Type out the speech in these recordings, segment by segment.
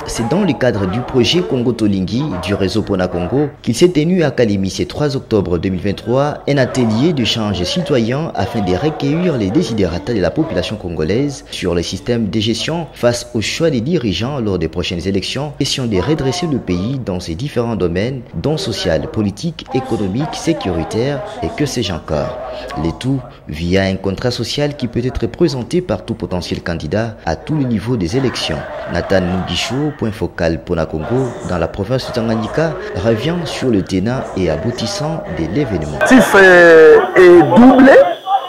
c'est dans le cadre du projet Congo Tolingi du réseau Pona Congo qu'il s'est tenu à Kalemi ce 3 octobre 2023 un atelier d'échange citoyen afin de recueillir les désidérata de la population congolaise sur le système de gestion face au choix des dirigeants lors des prochaines élections, question de redresser le pays dans ses différents domaines, dont social, politique, économique, sécuritaire et que sais-je encore. Le tout via un contrat social qui peut être présenté par tout potentiel candidat à tous les niveaux des élections. Nathan Mugisho, point focal Pona Congo, dans la province de Tanganyika, revient sur le tenant et aboutissant de l'événement. L'objectif est doublé.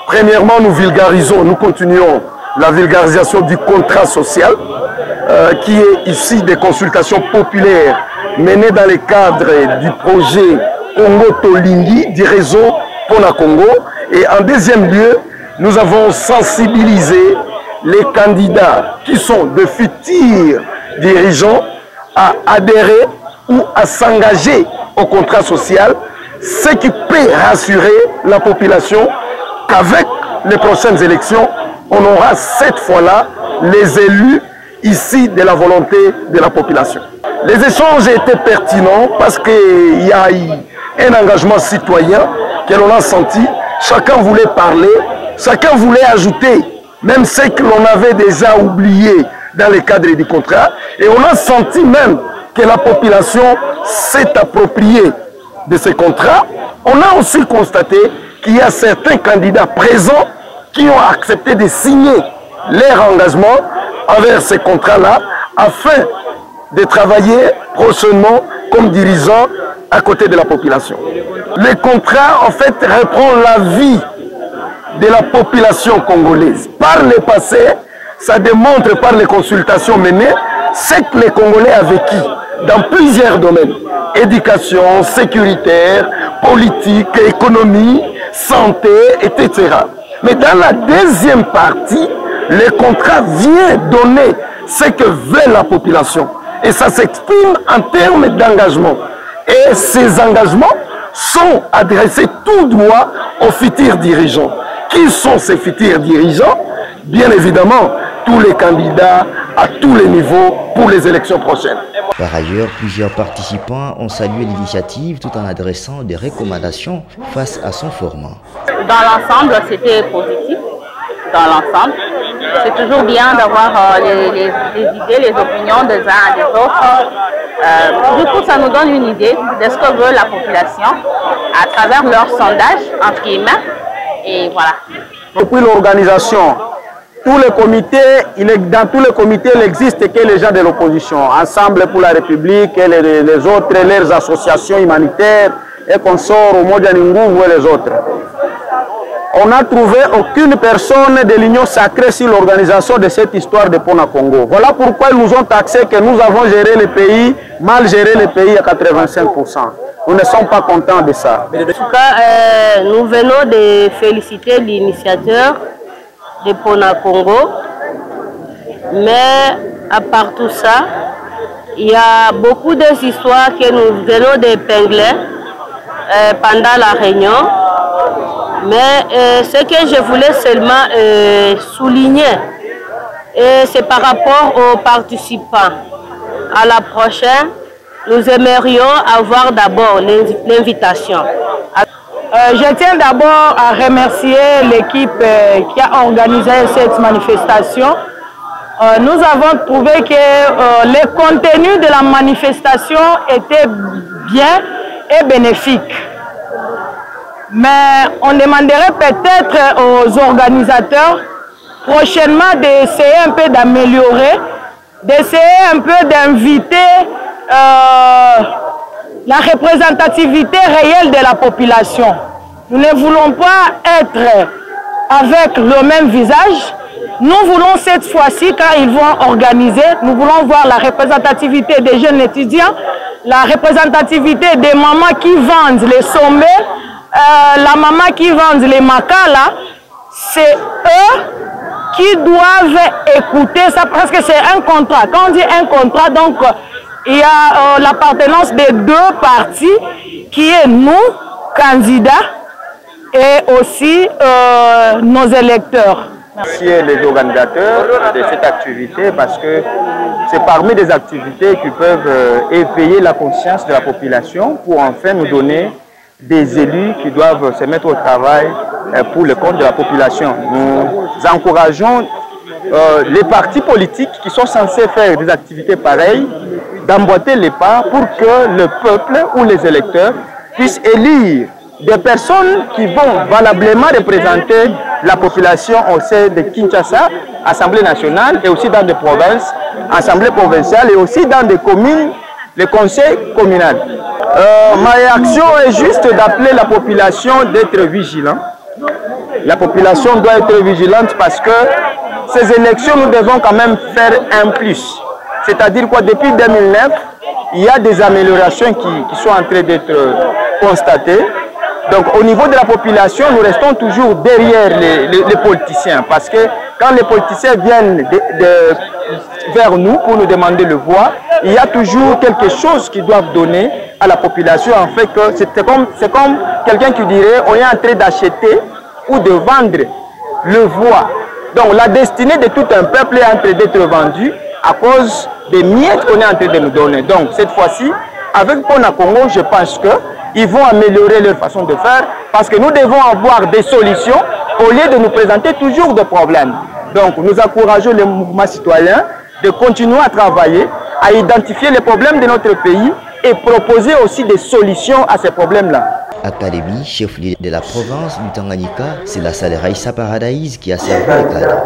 Premièrement, nous vulgarisons, nous continuons la vulgarisation du contrat social qui est ici des consultations populaires menées dans le cadre du projet Congo Tolingi du réseau Pona Congo. Et en deuxième lieu, nous avons sensibilisé les candidats qui sont de futurs dirigeants à adhérer ou à s'engager au contrat social, ce qui peut rassurer la population qu'avec les prochaines élections, on aura cette fois-là les élus ici de la volonté de la population. Les échanges étaient pertinents parce qu'il y a eu un engagement citoyen que l'on a senti. Chacun voulait parler, chacun voulait ajouter, même ce que l'on avait déjà oublié dans le cadre du contrat. Et on a senti même que la population s'est appropriée de ce contrat. On a aussi constaté qu'il y a certains candidats présents qui ont accepté de signer leur engagement envers ce contrat-là afin de travailler prochainement comme dirigeant à côté de la population. Le contrat, en fait, reprend la vie de la population congolaise. Par le passé, ça démontre par les consultations menées ce que les Congolais ont vécu dans plusieurs domaines. Éducation, sécuritaire, politique, économie, santé, etc. Mais dans la deuxième partie, le contrat vient donner ce que veut la population. Et ça s'exprime en termes d'engagement. Et ces engagements sont adressés tout droit aux futurs dirigeants. Qui sont ces futurs dirigeants? Bien évidemment, tous les candidats à tous les niveaux pour les élections prochaines. Par ailleurs, plusieurs participants ont salué l'initiative tout en adressant des recommandations face à son format. Dans l'ensemble, c'était positif. Dans l'ensemble, c'est toujours bien d'avoir les idées, les opinions des uns et des autres. Du coup, ça nous donne une idée de ce que veut la population à travers leur sondage, entre guillemets. Et voilà. Depuis l'organisation, dans tous les comités, il existe que les gens de l'opposition, Ensemble pour la République et les autres, leurs associations humanitaires, et consorts au Modianingouvou et les autres. On n'a trouvé aucune personne de l'Union sacrée sur l'organisation de cette histoire de Pona Congo. Voilà pourquoi ils nous ont taxé que nous avons géré le pays, mal géré le pays à 85%. Nous ne sommes pas contents de ça. En tout cas, nous venons de féliciter l'initiateur de Pona Congo. Mais à part tout ça, il y a beaucoup d'histoires que nous venons d'épingler pendant la réunion. Mais ce que je voulais seulement souligner, c'est par rapport aux participants. À la prochaine, nous aimerions avoir d'abord l'invitation. Je tiens d'abord à remercier l'équipe qui a organisé cette manifestation. Nous avons trouvé que le contenu de la manifestation était bien et bénéfique. Mais on demanderait peut-être aux organisateurs prochainement d'essayer un peu d'améliorer, d'essayer un peu d'inviter la représentativité réelle de la population. Nous ne voulons pas être avec le même visage. Nous voulons cette fois-ci, quand ils vont organiser, nous voulons voir la représentativité des jeunes étudiants, la représentativité des mamans qui vendent les sommets, la maman qui vend les macas, c'est eux qui doivent écouter ça parce que c'est un contrat. Quand on dit un contrat, donc il y a l'appartenance des deux parties qui est nous, candidats, et aussi nos électeurs. Remercier les organisateurs de cette activité parce que c'est parmi des activités qui peuvent éveiller la conscience de la population pour enfin nous donner des élus qui doivent se mettre au travail pour le compte de la population. Nous encourageons les partis politiques qui sont censés faire des activités pareilles d'emboîter les pas pour que le peuple ou les électeurs puissent élire des personnes qui vont valablement représenter la population au sein de Kinshasa, Assemblée nationale, et aussi dans des provinces, Assemblée provinciale, et aussi dans des communes, les conseils communaux. Ma réaction est juste d'appeler la population d'être vigilante. La population doit être vigilante parce que ces élections, nous devons quand même faire un plus. C'est-à-dire quoi, depuis 2009, il y a des améliorations qui sont en train d'être constatées. Donc au niveau de la population, nous restons toujours derrière les politiciens. Parce que quand les politiciens viennent vers nous pour nous demander le voix, il y a toujours quelque chose qu'ils doivent donner à la population. En fait, c'est comme quelqu'un qui dirait on est en train d'acheter ou de vendre le voix. Donc la destinée de tout un peuple est en train d'être vendue à cause des miettes qu'on est en train de nous donner. Donc cette fois-ci, avec Pona Congo, je pense qu'ils vont améliorer leur façon de faire parce que nous devons avoir des solutions au lieu de nous présenter toujours des problèmes. Donc nous encourageons les mouvements citoyens de continuer à travailler, à identifier les problèmes de notre pays et proposer aussi des solutions à ces problèmes-là. Académie, chef-lieu de la province du Tanganyika, c'est la salle Raissa Paradise qui a servi les cadres.